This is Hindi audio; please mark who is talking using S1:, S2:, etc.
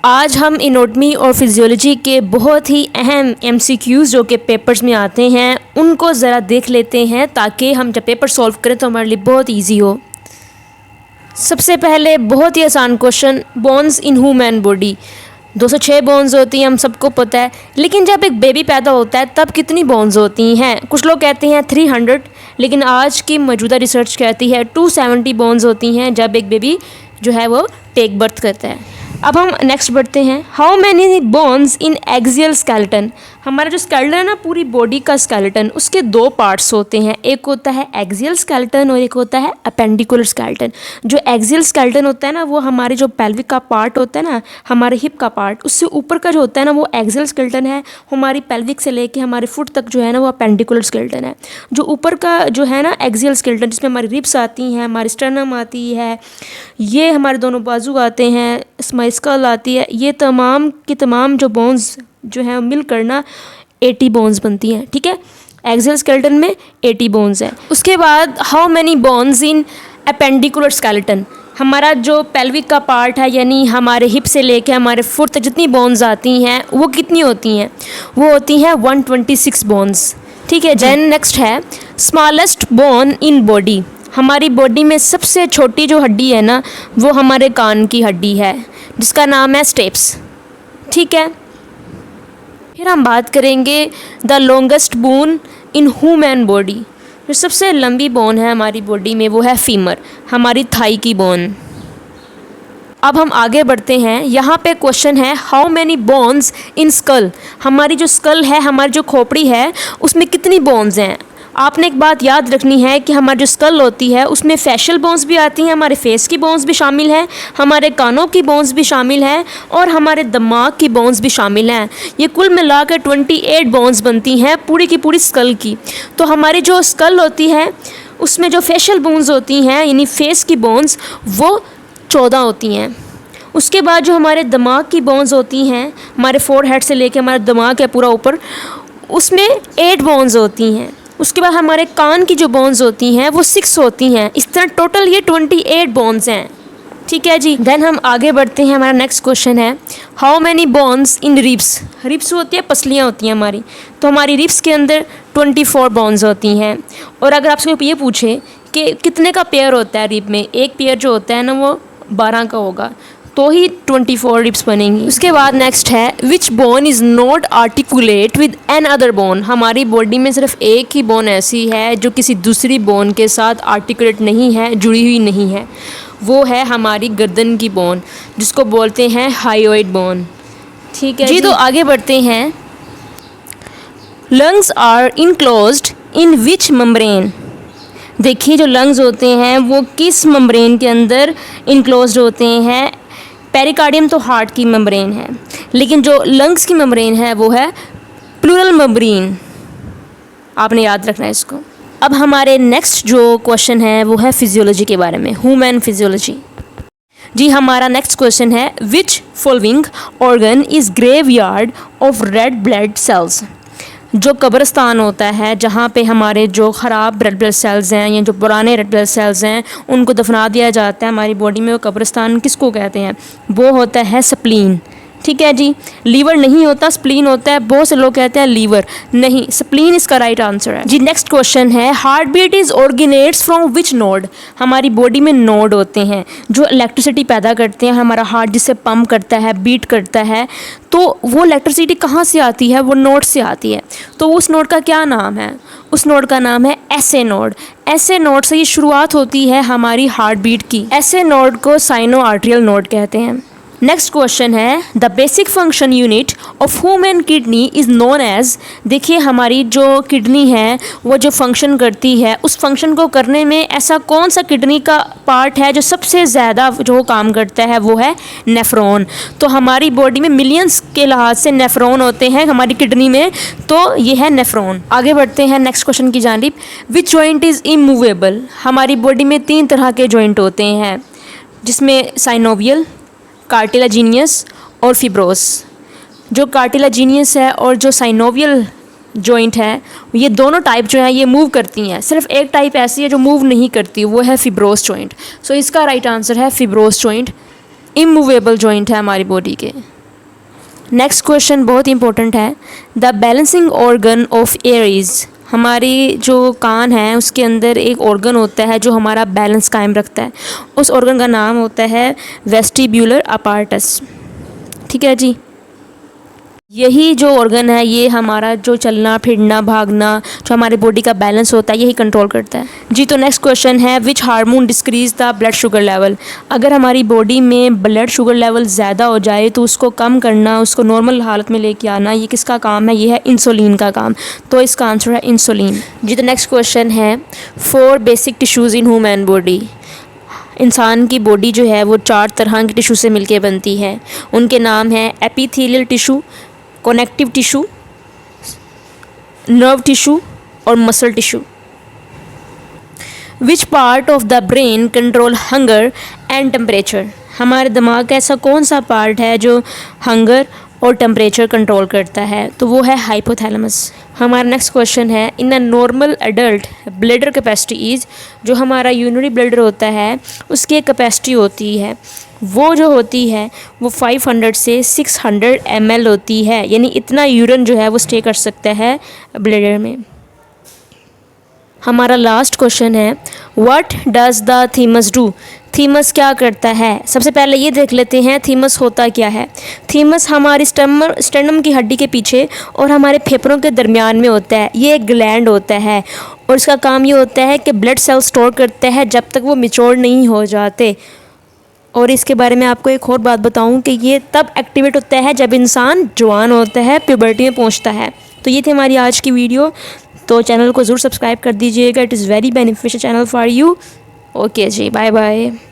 S1: आज हम एनाटॉमी और फिजियोलॉजी के बहुत ही अहम एमसीक्यूज़ जो कि पेपर्स में आते हैं उनको ज़रा देख लेते हैं ताकि हम जब पेपर सॉल्व करें तो हमारे लिए बहुत इजी हो। सबसे पहले बहुत ही आसान question, bones in human body 206 bones होती हैं, हम सबको पता है। लेकिन जब एक बेबी पैदा होता है तब कितनी बोन्स होती हैं? कुछ लोग कहते हैं 300, लेकिन आज की मौजूदा रिसर्च कहती है 270 बोन्स होती हैं जब एक बेबी जो है वो टेक बर्थ करता है। अब हम नेक्स्ट बढ़ते हैं। How many bones in axial skeleton? हमारा जो स्केलेटन है ना, पूरी बॉडी का स्केलेटन, उसके दो पार्ट्स होते हैं। एक होता है एक्सियल स्केलेटन और एक होता है अपेंडिकुलर स्केलेटन। जो एक्सियल स्केलेटन होता है ना, वो हमारे जो पेल्विक का पार्ट होता है ना, हमारे हिप का पार्ट, उससे ऊपर का जो होता है ना वो एक्सियल स्केलेटन है। हमारी पेल्विक से लेके हमारे फुट तक जो है ना वो अपेंडिकुलर स्केलेटन है। जो ऊपर का जो है ना एक्सियल स्केलेटन, जिसमें हमारी रिब्स आती हैं, हमारी स्टर्नम आती है, ये हमारे दोनों बाजू आते हैं, हमारी स्कल आती है, ये तमाम की तमाम जो बोन्स जो है मिलकर ना 80 बोन्स बनती हैं। ठीक है, एक्सियल स्केलेटन में 80 बोन्स हैं। उसके बाद how many bones in appendicular skeleton? हमारा जो पेल्विक का पार्ट है, यानी हमारे हिप से लेके हमारे फुट तक जितनी बोन्स आती हैं वो कितनी होती हैं? वो होती हैं 126 बोन्स। ठीक है, देन नेक्स्ट है स्मॉलेस्ट बोन इन बॉडी। हमारी बॉडी में सबसे छोटी जो हड्डी है ना वो हमारे कान की हड्डी है, जिसका नाम है स्टेप्स। ठीक है, फिर हम बात करेंगे the longest bone in human body. जो सबसे लंबी बोन है हमारी बॉडी में वो है फीमर, हमारी थाई की बोन। अब हम आगे बढ़ते हैं। यहाँ पे क्वेश्चन है how many bones in school? हमारी जो स्कल है, हमारी जो खोपड़ी है, उसमें कितनी बोन्स हैं? आपने एक बात याद रखनी है कि हमारी जो स्कल होती है उसमें फेशियल बोन्स भी आती हैं, हमारे फेस की बोन्स भी शामिल हैं, हमारे कानों की बोन्स भी शामिल हैं और हमारे दिमाग की बोन्स भी शामिल हैं। ये कुल मिलाकर 28 बोन्स बनती हैं पूरी की पूरी स्कल की। तो हमारी जो स्कल होती है उसमें जो फेशियल बोन्स होती हैं यानी फेस की बोन्स वो 14 होती हैं। उसके बाद जो हमारे दिमाग की बोन्स होती हैं, हमारे फोरहेड से लेके हमारा दिमाग है पूरा ऊपर, उसमें 8 बोन्स होती हैं। उसके बाद हमारे कान की जो बोन्स होती हैं वो 6 होती हैं। इस तरह टोटल ये 28 बोन्स हैं। ठीक है जी, देन हम आगे बढ़ते हैं। हमारा नेक्स्ट क्वेश्चन है how many bones in ribs? Ribs होती है, पसलियाँ होती हैं हमारी, तो हमारी रिब्स के अंदर 24 बोन्स होती हैं। और अगर आपसे ये पूछे कि कितने का पेयर होता है रिब में, एक पेयर जो होता है ना वो 12 का होगा, तो ही 24 रिब्स बनेंगी। उसके बाद नेक्स्ट है which bone is not articulate with another bone? हमारी बॉडी में सिर्फ एक ही बोन ऐसी है जो किसी दूसरी बोन के साथ आर्टिकुलेट नहीं है, जुड़ी हुई नहीं है। वो है हमारी गर्दन की बोन, जिसको बोलते हैं हायोइड बोन। ठीक है जी, तो आगे बढ़ते हैं। Lungs are enclosed in which membrane? देखिए, जो लंग्स होते हैं वो किस मेम्ब्रेन के अंदर इनक्लोज्ड होते हैं? पेरिकार्डियम तो हार्ट की मेम्ब्रेन है, लेकिन जो लंग्स की मेम्ब्रेन है वो है प्लूरल मेम्ब्रेन। आपने याद रखना है इसको। अब हमारे नेक्स्ट जो क्वेश्चन है वो है फिजियोलॉजी के बारे में, ह्यूमन फिजियोलॉजी। जी, हमारा नेक्स्ट क्वेश्चन है which following organ is graveyard of red blood cells? जो कब्रिस्तान होता है जहाँ पे हमारे जो ख़राब रेड ब्लड सेल्स हैं या जो पुराने रेड ब्लड सेल्स हैं उनको दफना दिया जाता है हमारी बॉडी में, वो कब्रिस्तान किसको कहते हैं? वो होता है स्प्लीन। ठीक है जी, लीवर नहीं होता, स्प्लीन होता है। बहुत से लोग कहते हैं लीवर, नहीं, स्प्लीन इसका राइट आंसर है जी। नेक्स्ट क्वेश्चन है heart beat is originates from which node? हमारी बॉडी में नोड होते हैं जो इलेक्ट्रिसिटी पैदा करते हैं, हमारा हार्ट जिससे पंप करता है, बीट करता है, तो वो इलेक्ट्रिसिटी कहाँ से आती है? वो नोड से आती है। तो उस नोड का क्या नाम है? उस नोड का नाम है एसए नोड। एसए नोड से ये शुरुआत होती है हमारी हार्ट बीट की। एसए नोड को साइनो आर्टरियल नोड कहते हैं। नेक्स्ट क्वेश्चन है the basic function unit of human kidney is known as? देखिए, हमारी जो किडनी है वो जो फंक्शन करती है, उस फंक्शन को करने में ऐसा कौन सा किडनी का पार्ट है जो सबसे ज़्यादा जो काम करता है? वो है नेफ्रॉन। तो हमारी बॉडी में मिलियंस के लिहाज से नेफ्रॉन होते हैं हमारी किडनी में, तो ये है नेफ्रॉन। आगे बढ़ते हैं नेक्स्ट क्वेश्चन की जानिब। विच जॉइंट इज़ इमूवेबल? हमारी बॉडी में 3 तरह के जॉइंट होते हैं, जिसमें साइनोवियल, कार्टिलाजिनियस और फिब्रोस। जो कार्टिलाजिनियस है और जो साइनोवियल जॉइंट है, ये दोनों टाइप जो है ये मूव करती हैं। सिर्फ एक टाइप ऐसी है जो मूव नहीं करती, वो है फिब्रोस जॉइंट। सो इसका राइट आंसर है फिब्रोस जॉइंट। इमूवेबल जॉइंट है हमारी बॉडी के। नेक्स्ट क्वेश्चन बहुत इंपॉर्टेंट है। The balancing organ of Aries, हमारी जो कान है उसके अंदर एक ऑर्गन होता है जो हमारा बैलेंस कायम रखता है। उस ऑर्गन का नाम होता है वेस्टिब्यूलर अपार्टस। ठीक है जी, यही जो ऑर्गन है ये हमारा जो चलना फिरना भागना, जो हमारे बॉडी का बैलेंस होता है, यही कंट्रोल करता है जी। तो नेक्स्ट क्वेश्चन है, which hormone decrease the blood sugar level. अगर हमारी बॉडी में ब्लड शुगर लेवल ज़्यादा हो जाए तो उसको कम करना, उसको नॉर्मल हालत में लेके आना, ये किसका काम है? ये है इंसुलिन का काम। तो इसका आंसर है इंसुलिन जी। तो नेक्स्ट क्वेश्चन है, 4 basic tissues in human body. इंसान की बॉडी जो है वो 4 तरह के टिश्यू से मिलके बनती है। उनके नाम है epithelial tissue, connective tissue, nerve tissue और muscle tissue. Which part of the brain control hunger and temperature. हमारे दिमाग का ऐसा कौन सा पार्ट है जो हंगर और टेम्परेचर कंट्रोल करता है? तो वो है हाइपोथैलेमस। हमारा नेक्स्ट क्वेश्चन है, in a normal adult bladder capacity is. जो हमारा यूरिनरी ब्लडर होता है उसकी एक कैपेसिटी होती है, वो जो होती है वो 500 से 600 ml होती है, यानी इतना यूरिन जो है वो स्टे कर सकता है ब्लडर में। हमारा लास्ट क्वेश्चन है, व्हाट डज द थीमस डू। थीमस क्या करता है? सबसे पहले ये देख लेते हैं थीमस होता क्या है। थीमस हमारी स्टर्नम की हड्डी के पीछे और हमारे फेफड़ों के दरमियान में होता है। ये एक ग्लैंड होता है और इसका काम ये होता है कि ब्लड सेल स्टोर करता है जब तक वो मैच्योर नहीं हो जाते। और इसके बारे में आपको एक और बात बताऊं कि ये तब एक्टिवेट होता है जब इंसान जवान होता है, प्यूबर्टी में पहुंचता है। तो ये थी हमारी आज की वीडियो। तो चैनल को ज़रूर सब्सक्राइब कर दीजिएगा, it is very beneficial channel for you. Okay जी, बाय बाय।